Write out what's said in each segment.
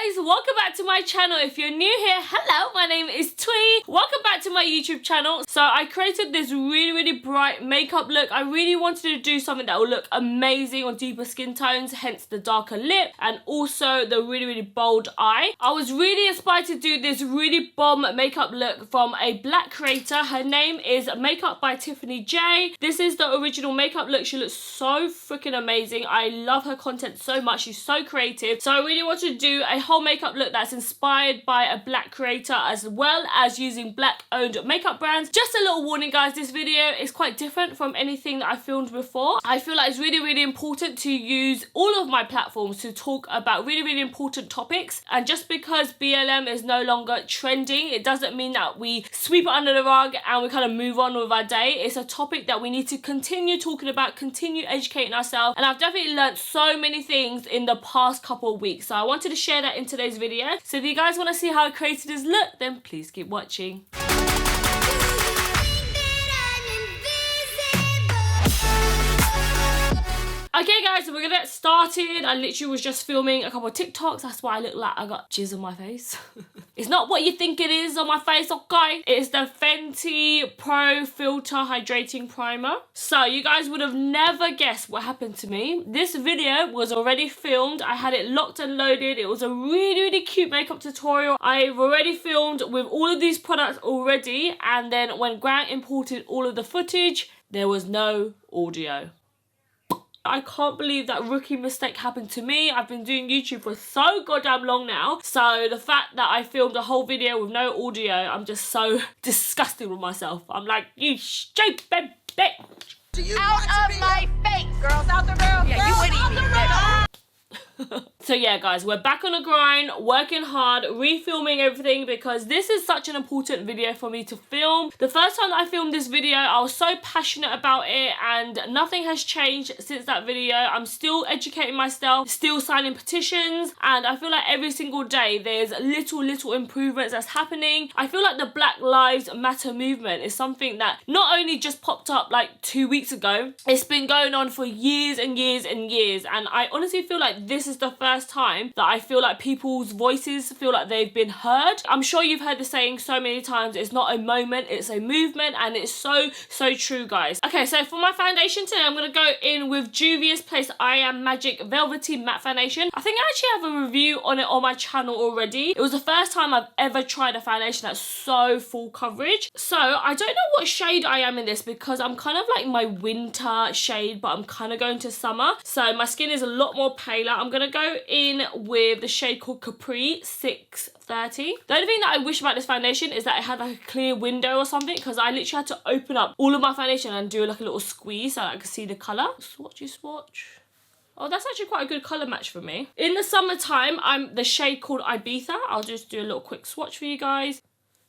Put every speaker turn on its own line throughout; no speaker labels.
guys, welcome back to my channel. If you're new here, hello, my name is Thuy. Welcome back to my YouTube channel. So I created this really bright makeup look. I really wanted to do something that will look amazing on deeper skin tones, hence the darker lip and also the really bold eye. I was really inspired to do this really bomb makeup look from a black creator. Her name is Makeup by Tiffany J. This is the original makeup look. She looks so freaking amazing. I love her content so much. She's so creative. So I really wanted to do a whole makeup look that's inspired by a black creator as well as using black owned makeup brands. Just a little warning guys, this video is quite different from anything that I filmed before. I feel like it's really important to use all of my platforms to talk about really important topics, and just because BLM is no longer trending, it doesn't mean that we sweep it under the rug and we kind of move on with our day. It's a topic that we need to continue talking about, continue educating ourselves, and I've definitely learned so many things in the past couple of weeks. So I wanted to share that in today's video. So if you guys want to see how I created this look, then please keep watching. Okay guys, so we're gonna get started. I literally was just filming a couple of TikToks. That's why I look like I got jizz on my face. It's not what you think it is on my face, okay? It's the Fenty Pro Filt'r Hydrating Primer. So you guys would have never guessed what happened to me. This video was already filmed. I had it locked and loaded. It was a really cute makeup tutorial. I've already filmed with all of these products already, and then when Grant imported all of the footage, there was no audio. I can't believe that rookie mistake happened to me. I've been doing YouTube for so goddamn long now. So the fact that I filmed a whole video with no audio, I'm just so disgusted with myself. I'm like, you stupid bitch.
Out of my face, girls, out the room. Yeah, you wouldn't even.
So yeah guys, we're back on the grind, working hard, refilming everything because this is such an important video for me to film. The first time that I filmed this video, I was so passionate about it and nothing has changed since that video. I'm still educating myself, still signing petitions, and I feel like every single day there's little improvements that's happening. I feel like the Black Lives Matter movement is something that not only just popped up like 2 weeks ago, it's been going on for years and years, and I honestly feel like this is the first time that I feel like people's voices feel like they've been heard. I'm sure you've heard the saying so many times, it's not a moment, it's a movement, and it's so true guys. Okay, so for my foundation today, I'm going to go in with Juvias Place I Am Magic Velvety Matte Foundation. I think I actually have a review on it on my channel already. It was the first time I've ever tried a foundation that's so full coverage. So I don't know what shade I am in this because I'm kind of like my winter shade, but I'm kind of going to summer. So my skin is a lot more paler. I'm going to go in with the shade called Capri 630. The only thing that I wish about this foundation is that it had like a clear window or something, because I literally had to open up all of my foundation and do like a little squeeze so that I could see the colour. Swatchy swatch. Oh, that's actually quite a good colour match for me. In the summertime, I'm the shade called Ibiza. I'll just do a little quick swatch for you guys.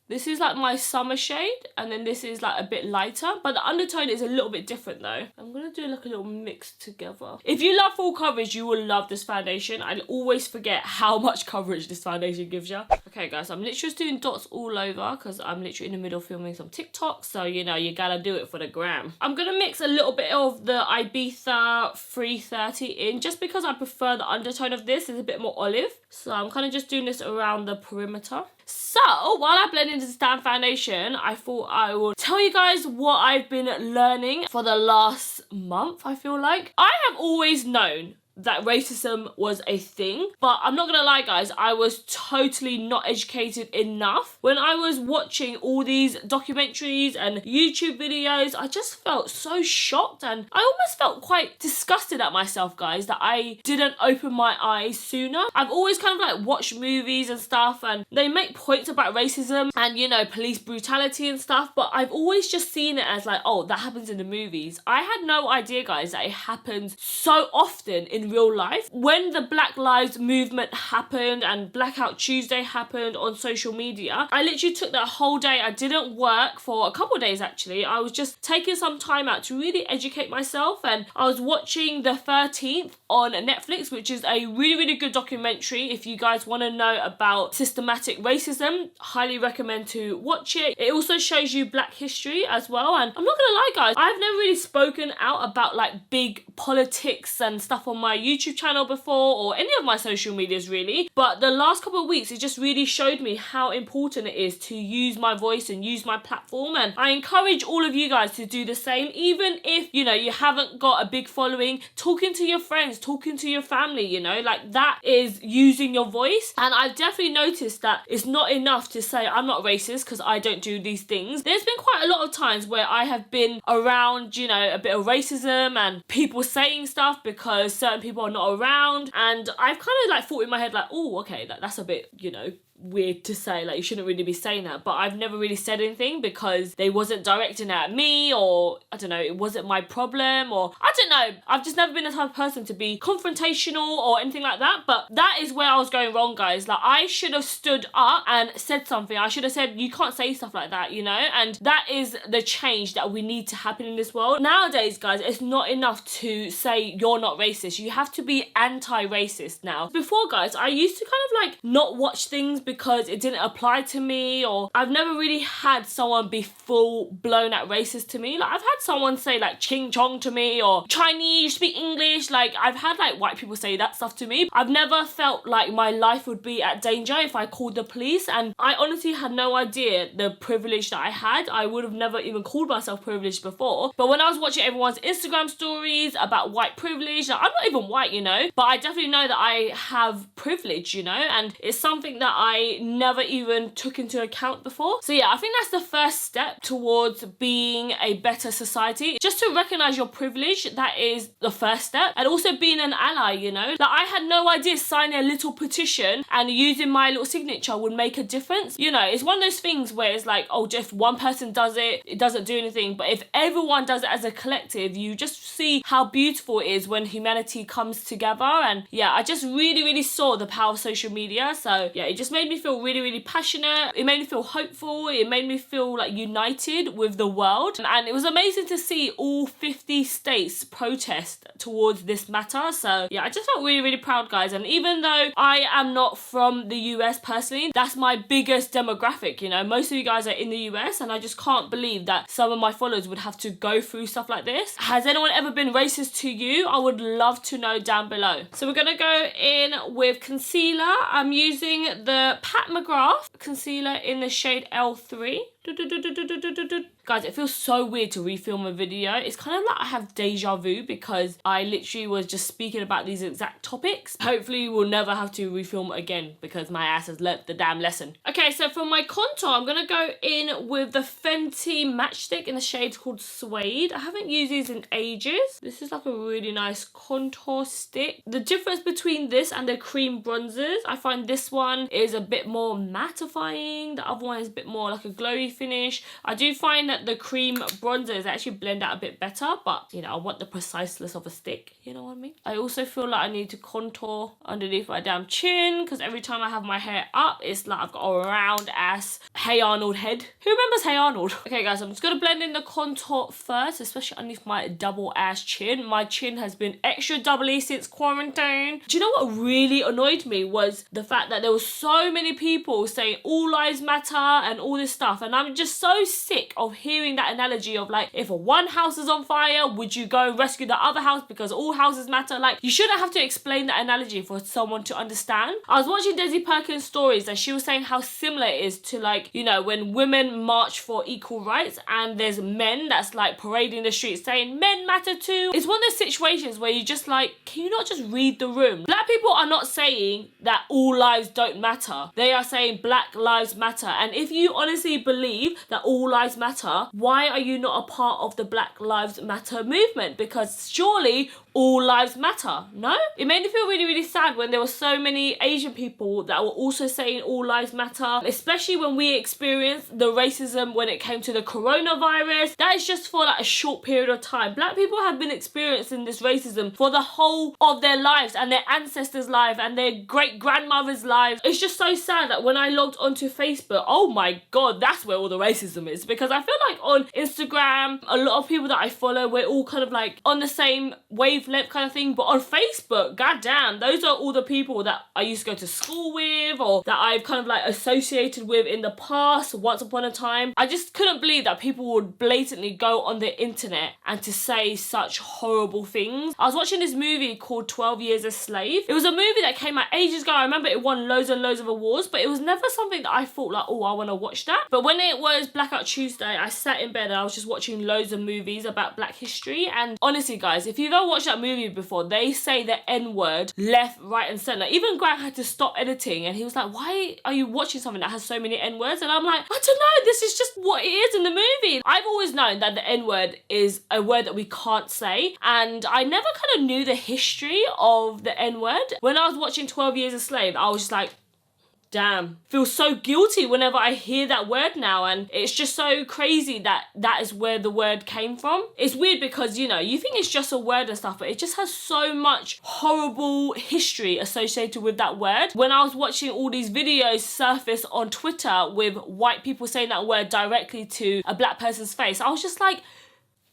This is like my summer shade, and then this is like a bit lighter, but the undertone is a little bit different though. I'm gonna do like a little mix together. If you love full coverage, you will love this foundation. I always forget how much coverage this foundation gives you. Okay guys, I'm literally just doing dots all over because I'm literally in the middle of filming some TikToks, so you know, you gotta do it for the gram. I'm gonna mix a little bit of the Ibiza 330 in, just because I prefer the undertone of this is a bit more olive. So I'm kind of just doing this around the perimeter. So while I blend into this damn foundation, I thought I would tell you guys what I've been learning for the last month, I feel like. I have always known that racism was a thing, but I'm not gonna lie guys, I was totally not educated enough. When I was watching all these documentaries and YouTube videos, I just felt so shocked, and I almost felt quite disgusted at myself guys that I didn't open my eyes sooner. I've always kind of like watched movies and stuff, and they make points about racism and, you know, police brutality and stuff, but I've always just seen it as like, oh, that happens in the movies. I had no idea guys that it happens so often in real life. When the Black Lives movement happened and Blackout Tuesday happened on social media, I literally took that whole day. I didn't work for a couple of days actually. I was just taking some time out to really educate myself, and I was watching The 13th on Netflix, which is a really good documentary. If you guys want to know about systematic racism, highly recommend to watch it. It also shows you Black history as well, and I'm not gonna lie guys, I've never really spoken out about like big politics and stuff on my my YouTube channel before or any of my social medias really, but the last couple of weeks it just really showed me how important it is to use my voice and use my platform, and I encourage all of you guys to do the same. Even if, you know, you haven't got a big following, talking to your friends, talking to your family, you know, like that is using your voice. And I've definitely noticed that it's not enough to say I'm not racist because I don't do these things. There's been quite a lot of times where I have been around, you know, a bit of racism and people saying stuff because certain people are not around, and I've kind of like thought in my head like, oh, okay, that's a bit, you know, weird to say, like you shouldn't really be saying that, but I've never really said anything because they wasn't directing it at me, or I don't know, it wasn't my problem, or I don't know, I've just never been the type of person to be confrontational or anything like that. But that is where I was going wrong, guys. Like I should have stood up and said something. I should have said, you can't say stuff like that, you know, and that is the change that we need to happen in this world nowadays, guys. It's not enough to say you're not racist, you have to be anti-racist now. Before, guys, I used to kind of like not watch things because it didn't apply to me, or I've never really had someone be full blown at racist to me. Like I've had someone say like ching chong to me, or Chinese, you speak English. Like I've had like white people say that stuff to me. I've never felt like my life would be at danger if I called the police, and I honestly had no idea the privilege that I had. I would have never even called myself privileged before, but when I was watching everyone's Instagram stories about white privilege, like, I'm not even white, you know, but I definitely know that I have privilege, you know, and it's something that I never even took into account before. So yeah, I think that's the first step towards being a better society, just to recognize your privilege. That is the first step. And also being an ally, you know, like I had no idea signing a little petition and using my little signature would make a difference. You know, it's one of those things where it's like, oh, just one person does it, it doesn't do anything, but if everyone does it as a collective, you just see how beautiful it is when humanity comes together. And yeah, I just really saw the power of social media. So yeah, it just made me feel really passionate. It made me feel hopeful. It made me feel like united with the world, and it was amazing to see all 50 states protest towards this matter. So yeah, I just felt really proud, guys. And even though I am not from the US personally, that's my biggest demographic, you know. Most of you guys are in the US, and I just can't believe that some of my followers would have to go through stuff like this. Has anyone ever been racist to you? I would love to know down below. So we're gonna go in with concealer. I'm using the Pat McGrath concealer in the shade L3. Guys, it feels so weird to refilm a video. It's kind of like I have deja vu because I literally was just speaking about these exact topics. Hopefully we'll never have to refilm it again because my ass has learnt the damn lesson. Okay, so for my contour, I'm going to go in with the Fenty matchstick in the shade called Suede. I haven't used these in ages. This is like a really nice contour stick. The difference between this and the cream bronzers, I find this one is a bit more mattifying. The other one is a bit more like a glowy finish. I do find that the cream bronzers actually blend out a bit better, but you know, I want the preciseness of a stick, you know what I mean? I also feel like I need to contour underneath my damn chin because every time I have my hair up, it's like I've got a round ass Hey Arnold head. Who remembers Hey Arnold? Okay guys, I'm just gonna blend in the contour first, especially underneath my double ass chin. My chin has been extra doubly since quarantine. Do you know what really annoyed me was the fact that there were so many people saying all lives matter and all this stuff, and I'm just so sick of hearing that analogy of like, if one house is on fire, would you go and rescue the other house because all houses matter? Like, you shouldn't have to explain that analogy for someone to understand. I was watching Desi Perkins' stories and she was saying how similar it is to like, you know, when women march for equal rights and there's men that's like parading the streets saying men matter too. It's one of those situations where you just like, can you not just read the room? Black people are not saying that all lives don't matter. They are saying Black lives matter. And if you honestly believe that all lives matter, why are you not a part of the Black Lives Matter movement? Because surely all lives matter, no? It made me feel really sad when there were so many Asian people that were also saying all lives matter, especially when we experienced the racism when it came to the coronavirus. That is just for like a short period of time. Black people have been experiencing this racism for the whole of their lives and their ancestors' lives and their great-grandmother's lives. It's just so sad that when I logged onto Facebook, oh my god, that's where all the racism is, because I feel like on Instagram, a lot of people that I follow, we're all kind of like on the same wavelength wavelength kind of thing. But on Facebook, goddamn, those are all the people that I used to go to school with, or that I've kind of like associated with in the past, once upon a time. I just couldn't believe that people would blatantly go on the internet and to say such horrible things. I was watching this movie called 12 Years a Slave. It was a movie that came out ages ago. I remember it won loads and loads of awards, but it was never something that I thought like, oh, I want to watch that. But when it was Blackout Tuesday, I sat in bed and I was just watching loads of movies about Black history. And honestly, guys, if you've ever watched that movie before, they say the N-word left, right and centre. Even Grant had to stop editing and he was like, why are you watching something that has so many N-words? And I'm like, I don't know, this is just what it is in the movie. I've always known that the N-word is a word that we can't say, and I never kind of knew the history of the N-word. When I was watching 12 Years a Slave, I was just like, damn, feel so guilty whenever I hear that word now, and it's just so crazy that that is where the word came from. It's weird because, you know, you think it's just a word and stuff, but it just has so much horrible history associated with that word. When I was watching all these videos surface on Twitter with white people saying that word directly to a black person's face, I was just like,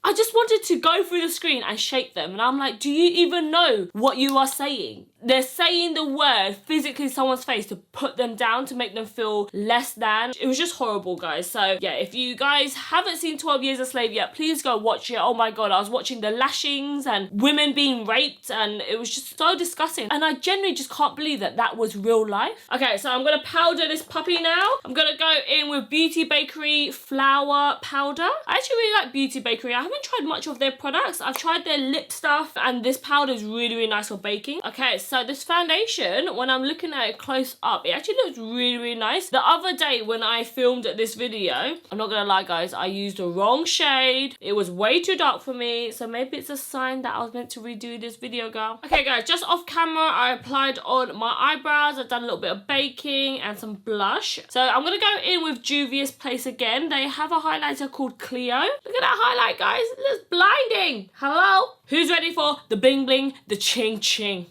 I just wanted to go through the screen and shake them. And I'm like, do you even know what you are saying? They're saying the word physically in someone's face to put them down, to make them feel less than. It was just horrible, guys. So yeah, if you guys haven't seen 12 Years a Slave yet, please go watch it. Oh my God, I was watching the lashings and women being raped, and it was just so disgusting. And I genuinely just can't believe that that was real life. Okay, so I'm gonna powder this puppy now. I'm gonna go in with Beauty Bakerie flour powder. I actually really like Beauty Bakerie. I haven't tried much of their products. I've tried their lip stuff, and this powder is really, really nice for baking. Okay, so this foundation, when I'm looking at it close up, it actually looks really, really nice. The other day when I filmed this video, I'm not gonna lie, guys, I used the wrong shade. It was way too dark for me, so maybe it's a sign that I was meant to redo this video, girl. Okay, guys, just off camera, I applied on my eyebrows. I've done a little bit of baking and some blush. So I'm gonna go in with Juvias Place again. They have a highlighter called Cleo. Look at that highlight, guys. It looks blinding. Hello? Who's ready for the bling bling, the ching ching?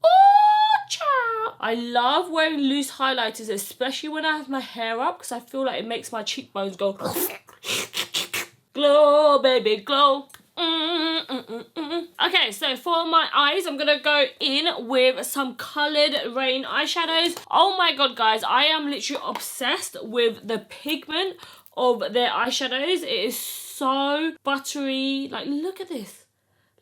Oh, child. I love wearing loose highlighters, especially when I have my hair up, because I feel like it makes my cheekbones go glow, baby, glow. Okay, so for my eyes, I'm gonna go in with some coloured Raine eyeshadows. Oh my God, guys, I am literally obsessed with the pigment of their eyeshadows. It is so buttery. Like, look at this.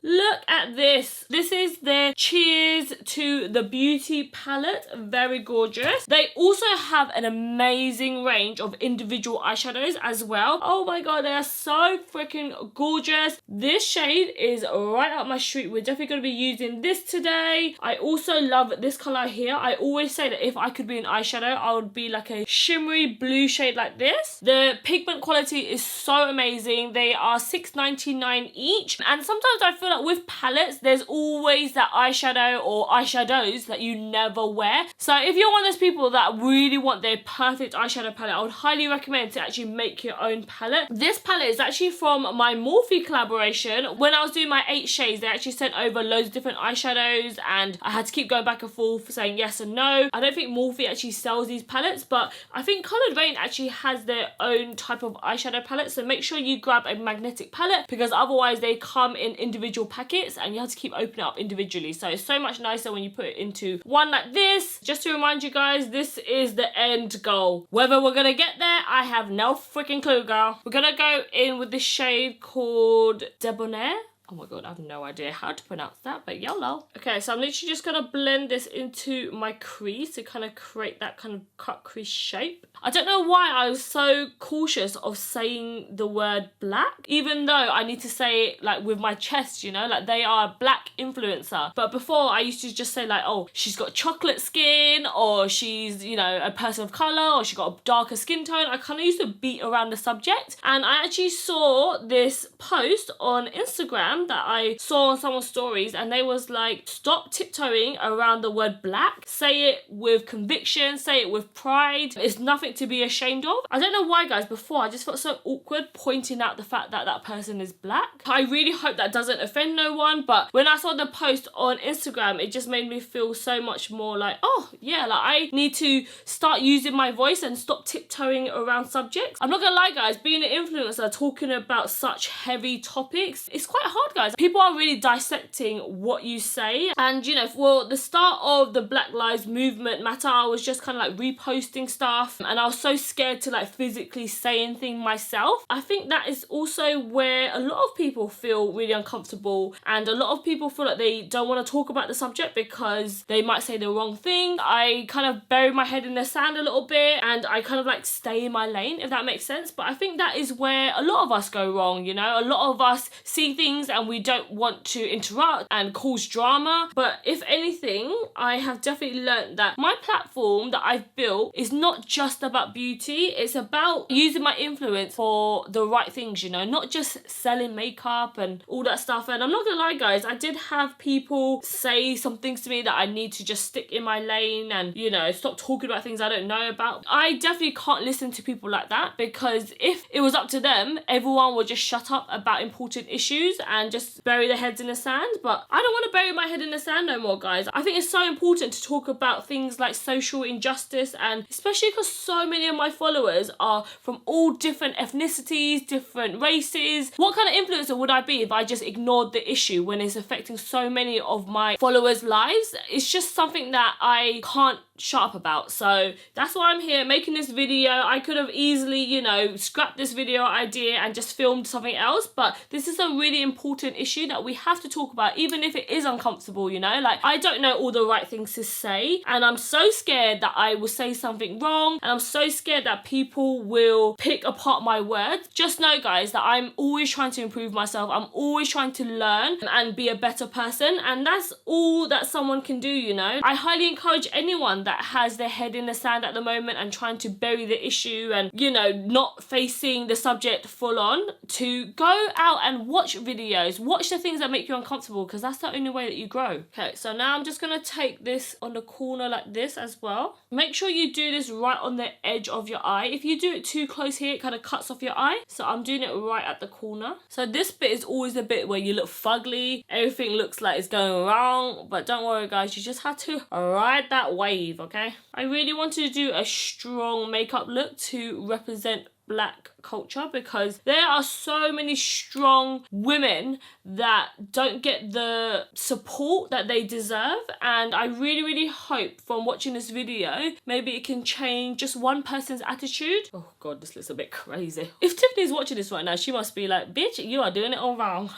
Look at this. This is their Cheers to the Beauty palette. Very gorgeous. They also have an amazing range of individual eyeshadows as well. Oh my God, they are so freaking gorgeous. This shade is right up my street. We're definitely going to be using this today. I also love this color here. I always say that if I could be an eyeshadow, I would be like a shimmery blue shade like this. The pigment quality is so amazing. They are $6.99 each. And sometimes I feel like with palettes, there's always that eyeshadow or eyeshadows that you never wear. So if you're one of those people that really want their perfect eyeshadow palette, I would highly recommend to actually make your own palette. This palette is actually from my Morphe collaboration. When I was doing my 8 shades, they actually sent over loads of different eyeshadows, and I had to keep going back and forth saying yes and no. I don't think Morphe actually sells these palettes, but I think Coloured Raine actually has their own type of eyeshadow palette. So make sure you grab a magnetic palette, because otherwise they come in individual packets and you have to keep opening it up individually. So it's so much nicer when you put it into one like this. Just to remind you guys, this is the end goal. Whether we're gonna get there, I have no freaking clue, girl. We're gonna go in with this shade called Debonair. Oh my God, I have no idea how to pronounce that, but YOLO. Okay, so I'm literally just gonna blend this into my crease to kind of create that kind of cut crease shape. I don't know why I was so cautious of saying the word black, even though I need to say it like with my chest, you know, like they are a black influencer. But before I used to just say like, oh, she's got chocolate skin, or she's, you know, a person of color, or she got a darker skin tone. I kind of used to beat around the subject. And I actually saw this post on Instagram that I saw on someone's stories, and they was like, stop tiptoeing around the word black. Say it with conviction, say it with pride. It's nothing to be ashamed of. I don't know why, guys, before I just felt so awkward pointing out the fact that that person is black. I really hope that doesn't offend no one, but when I saw the post on Instagram, it just made me feel so much more like, oh yeah, like I need to start using my voice and stop tiptoeing around subjects. I'm not gonna lie, guys, being an influencer talking about such heavy topics, it's quite hard hard, guys. People are really dissecting what you say. And, you know, for the start of the Black Lives Movement matter, I was just kind of like reposting stuff. And I was so scared to like physically say anything myself. I think that is also where a lot of people feel really uncomfortable. And a lot of people feel like they don't want to talk about the subject because they might say the wrong thing. I kind of bury my head in the sand a little bit and I kind of like stay in my lane, if that makes sense. But I think that is where a lot of us go wrong, you know. A lot of us see things and we don't want to interrupt and cause drama. But if anything, I have definitely learned that my platform that I've built is not just about beauty. It's about using my influence for the right things, you know, not just selling makeup and all that stuff. And I'm not gonna lie, guys, I did have people say some things to me that I need to just stick in my lane and, you know, stop talking about things I don't know about. I definitely can't listen to people like that, because if it was up to them, everyone would just shut up about important issues and just bury their heads in the sand. But I don't want to bury my head in the sand no more, guys. I think it's so important to talk about things like social injustice, and especially because so many of my followers are from all different ethnicities, different races. What kind of influencer would I be if I just ignored the issue when it's affecting so many of my followers' lives? It's just something that I can't shut up about. So that's why I'm here making this video. I could have easily, you know, scrapped this video idea and just filmed something else, but this is a really important issue that we have to talk about, even if it is uncomfortable, you know. Like, I don't know all the right things to say, and I'm so scared that I will say something wrong, and I'm so scared that people will pick apart my words. Just know, guys, that I'm always trying to improve myself. I'm always trying to learn and be a better person, and that's all that someone can do, you know. I highly encourage anyone that has their head in the sand at the moment and trying to bury the issue and, you know, not facing the subject full on, to go out and watch videos, watch the things that make you uncomfortable, because that's the only way that you grow. Okay, so now I'm just gonna take this on the corner like this as well. Make sure you do this right on the edge of your eye. If you do it too close here, it kind of cuts off your eye. So I'm doing it right at the corner. So this bit is always the bit where you look fugly, everything looks like it's going wrong, but don't worry, guys, you just have to ride that wave, okay? I really wanted to do a strong makeup look to represent Black culture, because there are so many strong women that don't get the support that they deserve, and I really hope from watching this video maybe it can change just one person's attitude. Oh god, this looks a bit crazy. If Tiffany's watching this right now, she must be like, bitch, you are doing it all wrong.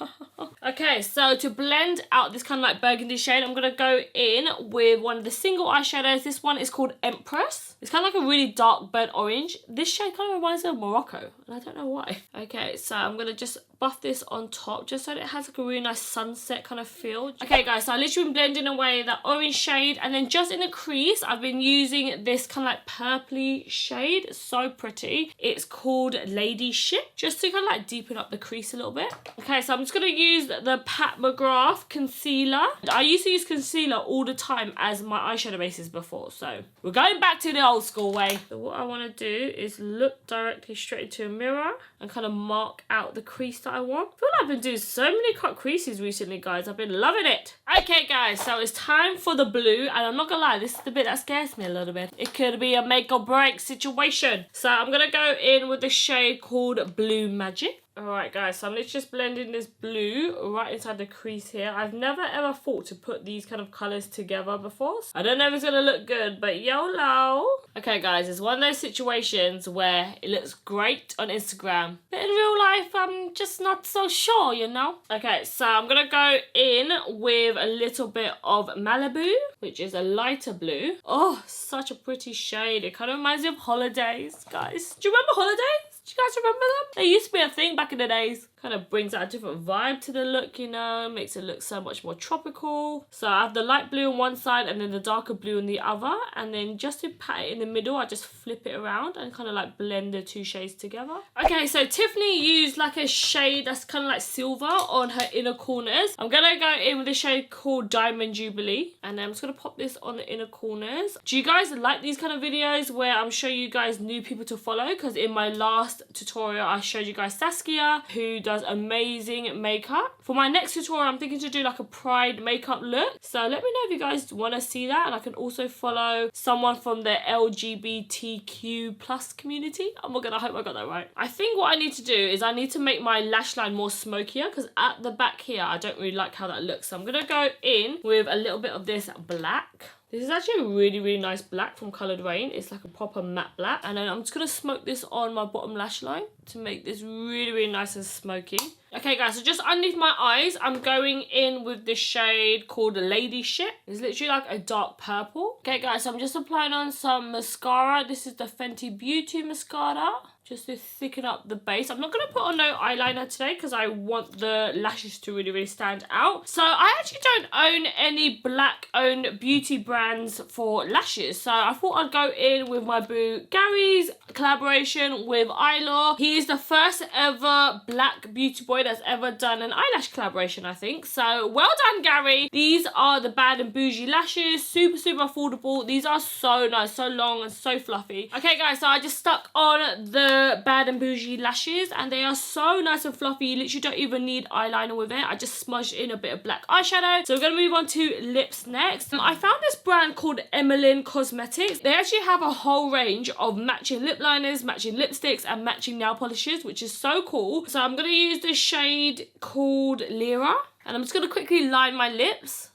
Okay, so to blend out this kind of like burgundy shade, I'm gonna go in with one of the single eyeshadows. This one is called Empress. It's kind of like a really dark burnt orange. This shade kind of reminds me of Morocco, and I don't know why. Okay, so I'm gonna just buff this on top just so that it has like a really nice sunset kind of feel. Okay guys, so I literally been blending away that orange shade, and then just in the crease I've been using this kind of like purpley shade. So pretty. It's called Ladyship, just to kind of like deepen up the crease a little bit. Okay, so I'm just gonna use the Pat McGrath concealer. I used to use concealer all the time as my eyeshadow bases before, so we're going back to the old school way. So what I want to do is look directly straight into a mirror and kind of mark out the crease that I want. I feel like I've been doing so many cut creases recently, guys. I've been loving it. Okay guys, so it's time for the blue, and I'm not gonna lie, this is the bit that scares me a little bit. It could be a make or break situation. So I'm gonna go in with the shade called Blue Magic. Alright guys, so I'm literally just blending this blue right inside the crease here. I've never ever thought to put these kind of colours together before. I don't know if it's going to look good, but YOLO. Okay guys, it's one of those situations where it looks great on Instagram, but in real life, I'm just not so sure, you know? Okay, so I'm going to go in with a little bit of Malibu, which is a lighter blue. Oh, such a pretty shade. It kind of reminds me of holidays, guys. Do you remember holidays? Do you guys remember them? They used to be a thing back in the days. Kind of brings out a different vibe to the look, you know, makes it look so much more tropical. So I have the light blue on one side and then the darker blue on the other, and then just to pat it in the middle, I just flip it around and kind of like blend the two shades together. Okay, so Tiffany used like a shade that's kind of like silver on her inner corners. I'm gonna go in with a shade called Diamond Jubilee, and then I'm just gonna pop this on the inner corners. Do you guys like these kind of videos where I'm showing you guys new people to follow? Because in my last first tutorial, I showed you guys Saskia, who does amazing makeup. For my next tutorial, I'm thinking to do like a pride makeup look. So let me know if you guys want to see that. And I can also follow someone from the LGBTQ plus community. Oh my god, I hope I got that right. I think what I need to do is I need to make my lash line more smokier, because at the back here, I don't really like how that looks. So I'm going to go in with a little bit of this black. This is actually a really, really nice black from Coloured Raine. It's like a proper matte black. And then I'm just going to smoke this on my bottom lash line to make this really, really nice and smoky. Okay, guys, so just underneath my eyes, I'm going in with this shade called Lady Shit. It's literally like a dark purple. Okay, guys, so I'm just applying on some mascara. This is the Fenty Beauty mascara, just to thicken up the base. I'm not going to put on no eyeliner today because I want the lashes to really, really stand out. So I actually don't own any black-owned beauty brands for lashes. So I thought I'd go in with my boo Gary's collaboration with Eyelaw. He is the first ever black beauty boy that's ever done an eyelash collaboration, I think. So well done, Gary. These are the Bad and Bougie lashes. Super, super affordable. These are so nice, so long and so fluffy. Okay, guys, so I just stuck on the Bad and Bougie lashes and they are so nice and fluffy. You literally don't even need eyeliner with it. I just smudged in a bit of black eyeshadow. So we're going to move on to lips next. I found this brand called Emmeline Cosmetics. They actually have a whole range of matching lip liners, matching lipsticks and matching nail polishes, which is so cool. So I'm going to use this shade called Lyra and I'm just going to quickly line my lips.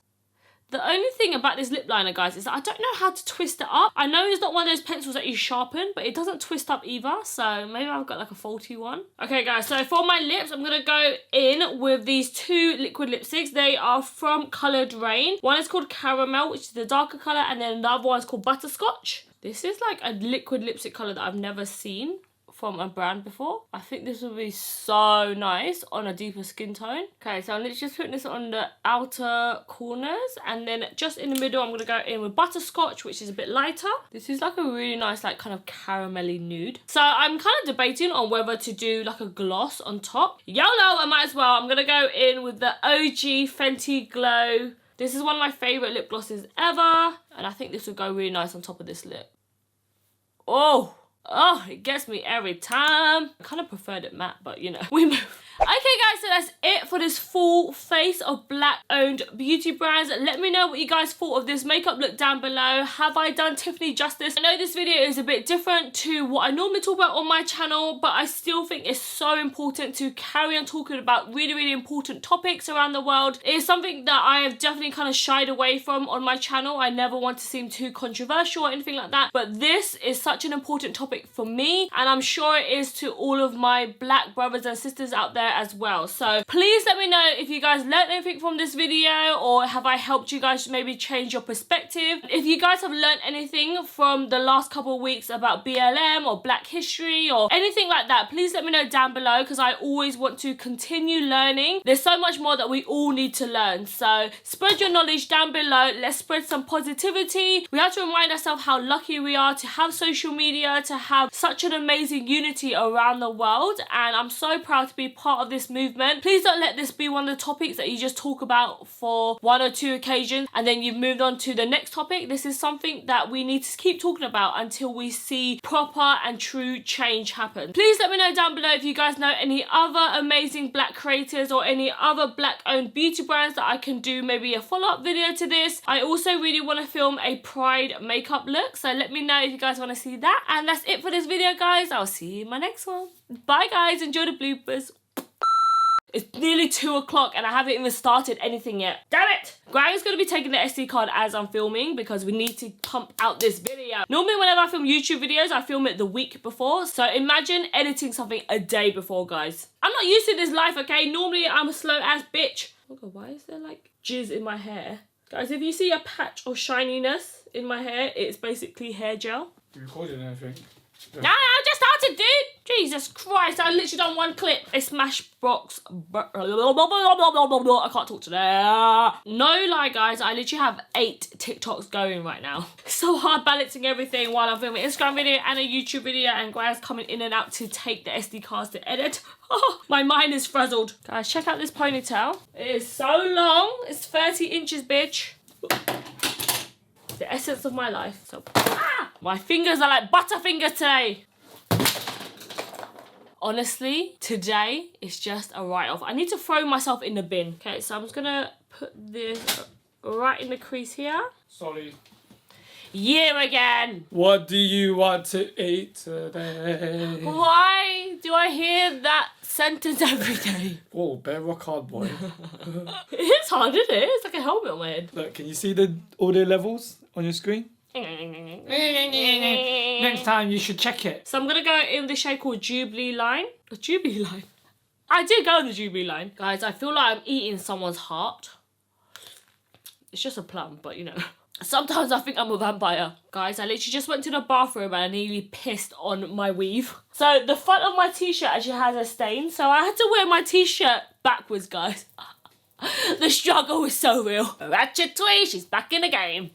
The only thing about this lip liner, guys, is that I don't know how to twist it up. I know it's not one of those pencils that you sharpen, but it doesn't twist up either. So maybe I've got like a faulty one. Okay, guys, so for my lips, I'm going to go in with these two liquid lipsticks. They are from Coloured Raine. One is called Caramel, which is the darker colour, and then another one is called Butterscotch. This is like a liquid lipstick colour that I've never seen from a brand before. I think this would be so nice on a deeper skin tone. Okay, so I'm literally just putting this on the outer corners and then just in the middle I'm going to go in with Butterscotch, which is a bit lighter. This is like a really nice like kind of caramelly nude. So I'm kind of debating on whether to do like a gloss on top. YOLO, I might as well. I'm going to go in with the OG Fenty Glow. This is one of my favourite lip glosses ever and I think this would go really nice on top of this lip. Oh, it gets me every time. I kind of preferred it matte, but you know, we move. Okay, guys, so that's it for this full face of black-owned beauty brands. Let me know what you guys thought of this makeup look down below. Have I done Tiffany justice? I know this video is a bit different to what I normally talk about on my channel, but I still think it's so important to carry on talking about really, really important topics around the world. It is something that I have definitely kind of shied away from on my channel. I never want to seem too controversial or anything like that, but this is such an important topic for me, and I'm sure it is to all of my black brothers and sisters out there as well. So please let me know if you guys learned anything from this video, or have I helped you guys maybe change your perspective. If you guys have learned anything from the last couple of weeks about BLM or Black history or anything like that, please let me know down below, because I always want to continue learning. There's so much more that we all need to learn. So spread your knowledge down below. Let's spread some positivity. We have to remind ourselves how lucky we are to have social media, to have such an amazing unity around the world, and I'm so proud to be part of this movement. Please don't let this be one of the topics that you just talk about for one or two occasions and then you've moved on to the next topic. This is something that we need to keep talking about until we see proper and true change happen. Please let me know down below if you guys know any other amazing black creators or any other black owned beauty brands that I can do maybe a follow-up video to this. I also really want to film a pride makeup look, so let me know if you guys want to see that. And that's it for this video, guys. I'll see you in my next one. Bye, guys. Enjoy the bloopers. It's nearly 2 o'clock and I haven't even started anything yet. Damn it! Granny's going to be taking the SD card as I'm filming because we need to pump out this video. Normally whenever I film YouTube videos, I film it the week before. So imagine editing something a day before, guys. I'm not used to this life, okay? Normally I'm a slow ass bitch. Oh God, why is there like jizz in my hair? Guys, if you see a patch of shininess in my hair, it's basically hair gel.
You're recording anything?
No, I just started, dude. Jesus Christ, I literally done one clip. A Smashbox. I can't talk today. No lie, guys, I literally have 8 TikToks going right now. It's so hard balancing everything while I'm filming an Instagram video and a YouTube video, and guys coming in and out to take the SD cards to edit. Oh, my mind is frazzled. Guys, check out this ponytail. It is so long. It's 30 inches, bitch. The essence of my life. So, my fingers are like butterfingers today. honestly, today is just a write-off. I need to throw myself in the bin. Okay, so I'm just gonna put this right in the crease here.
Sorry.
You again!
What do you want to eat today?
Why do I hear that sentence every day?
Whoa, bear rock hard, boy.
It is hard, isn't it? It's like a helmet on my head.
Look, can you see the audio levels on your screen? Next time you should check it.
So I'm gonna go in the shade called Jubilee Line. A Jubilee Line? I did go in the Jubilee Line. Guys, I feel like I'm eating someone's heart. It's just a plum, but you know. Sometimes I think I'm a vampire. Guys, I literally just went to the bathroom and I nearly pissed on my weave. So the front of my t-shirt actually has a stain, so I had to wear my t-shirt backwards, guys. The struggle is so real. Ratchet Thuy, she's back in the game.